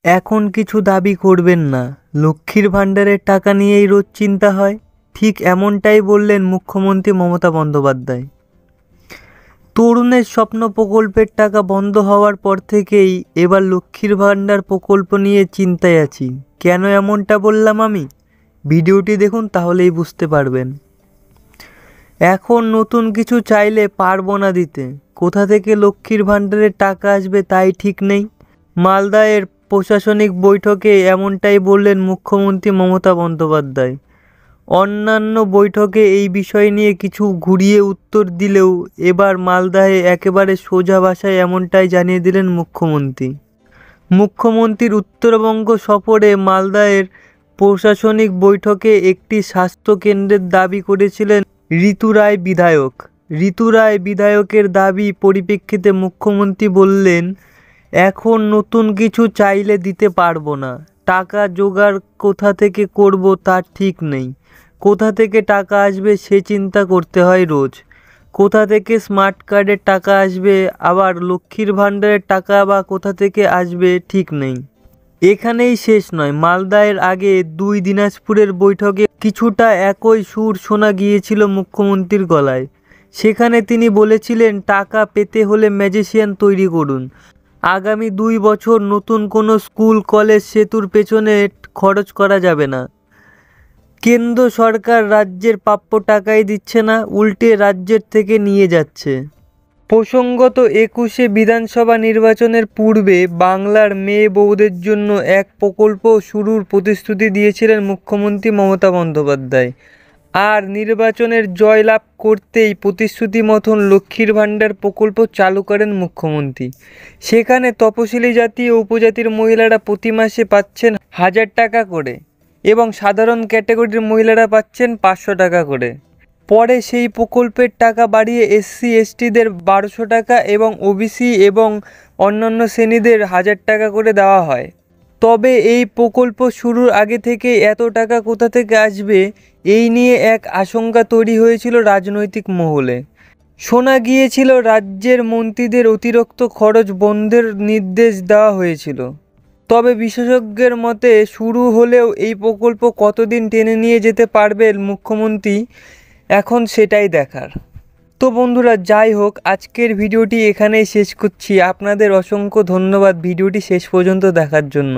এখন কিছু দাবি করবেন না, লক্ষ্মীর ভাণ্ডারের টাকা নিয়েই রোজ চিন্তা হয়। ঠিক এমনটাই বললেন মুখ্যমন্ত্রী মমতা বন্দ্যোপাধ্যায়। তরুণের স্বপ্ন প্রকল্পের টাকা বন্ধ হওয়ার পর থেকেই এবার লক্ষ্মীর ভাণ্ডার প্রকল্প নিয়ে চিন্তায় আছি। কেন এমনটা বললাম আমি? ভিডিওটি দেখুন, তাহলেই বুঝতে পারবেন। এখন নতুন কিছু চাইলে পারবো না দিতে। কোথা থেকে লক্ষ্মীর ভাণ্ডারের টাকা আসবে তাই ঠিক নেই। মালদায়ের প্রশাসনিক বৈঠকে এমনটাই বললেন মুখ্যমন্ত্রী মমতা বন্দ্যোপাধ্যায়। অন্যান্য বৈঠকে এই বিষয় নিয়ে কিছু ঘুরিয়ে উত্তর দিলেও এবার মালদায় একেবারে সোজা ভাষায় এমনটাই জানিয়ে দিলেন মুখ্যমন্ত্রী। মুখ্যমন্ত্রীর উত্তরবঙ্গ সফরে মালদায়ের প্রশাসনিক বৈঠকে একটি স্বাস্থ্যকেন্দ্রের দাবি করেছিলেন ঋতু রায় বিধায়ক। ঋতু রায় বিধায়কের দাবি পরিপ্রেক্ষিতে মুখ্যমন্ত্রী বললেন, এখন নতুন কিছু চাইলে দিতে পারবো না। টাকা জোগাড় কোথা থেকে করব তার ঠিক নেই। কোথা থেকে টাকা আসবে সে চিন্তা করতে হয় রোজ। কোথা থেকে স্মার্ট কার্ডের টাকা আসবে, আবার লক্ষ্মীর ভাণ্ডারের টাকা বা কোথা থেকে আসবে ঠিক নেই। এখানেই শেষ নয়, মালদায়ের আগে 2 দিনাজপুরের বৈঠকে কিছুটা একই সুর শোনা গিয়েছিল মুখ্যমন্ত্রীর গলায়। সেখানে তিনি বলেছিলেন, টাকা পেতে হলে ম্যাজিশিয়ান তৈরি করুন। আগামী 2 বছর নতুন কোনো স্কুল, কলেজ, সেতুর পেছনে খরচ করা যাবে না। কেন্দ্র সরকার রাজ্যের প্রাপ্য টাকাই দিচ্ছে না, উল্টে রাজ্যের থেকে নিয়ে যাচ্ছে। প্রসঙ্গত 21শে বিধানসভা নির্বাচনের পূর্বে বাংলার মেয়ে বউদের জন্য এক প্রকল্প শুরুর প্রতিশ্রুতি দিয়েছিলেন মুখ্যমন্ত্রী মমতা বন্দ্যোপাধ্যায়। আর নির্বাচনের জয়লাভ করতেই প্রতিশ্রুতি মতন লক্ষ্মীর ভাণ্ডার প্রকল্প চালু করেন মুখ্যমন্ত্রী। সেখানে তপশিলি জাতি ও উপজাতির মহিলারা প্রতি মাসে পাচ্ছেন 1000 টাকা করে এবং সাধারণ ক্যাটাগরির মহিলারা পাচ্ছেন 500 টাকা করে। পরে সেই প্রকল্পের টাকা বাড়িয়ে SC STদের 1200 টাকা এবং OBC এবং অন্যান্য শ্রেণীদের 1000 টাকা করে দেওয়া হয়। তবে এই প্রকল্প শুরুর আগে থেকে এত টাকা কোথা থেকে আসবে এই নিয়ে এক আশঙ্কা তৈরি হয়েছিল রাজনৈতিক মহলে। শোনা গিয়েছিল রাজ্যের মন্ত্রীদের অতিরিক্ত খরচ বন্ধের নির্দেশ দেওয়া হয়েছিল। তবে বিশেষজ্ঞের মতে শুরু হলেও এই প্রকল্প কতদিন টেনে নিয়ে যেতে পারবেন মুখ্যমন্ত্রী, এখন সেটাই দেখার। তো বন্ধুরা, যাই হোক, আজকের ভিডিওটি এখানেই শেষ করছি। আপনাদের অসংখ্য ধন্যবাদ ভিডিওটি শেষ পর্যন্ত দেখার জন্য।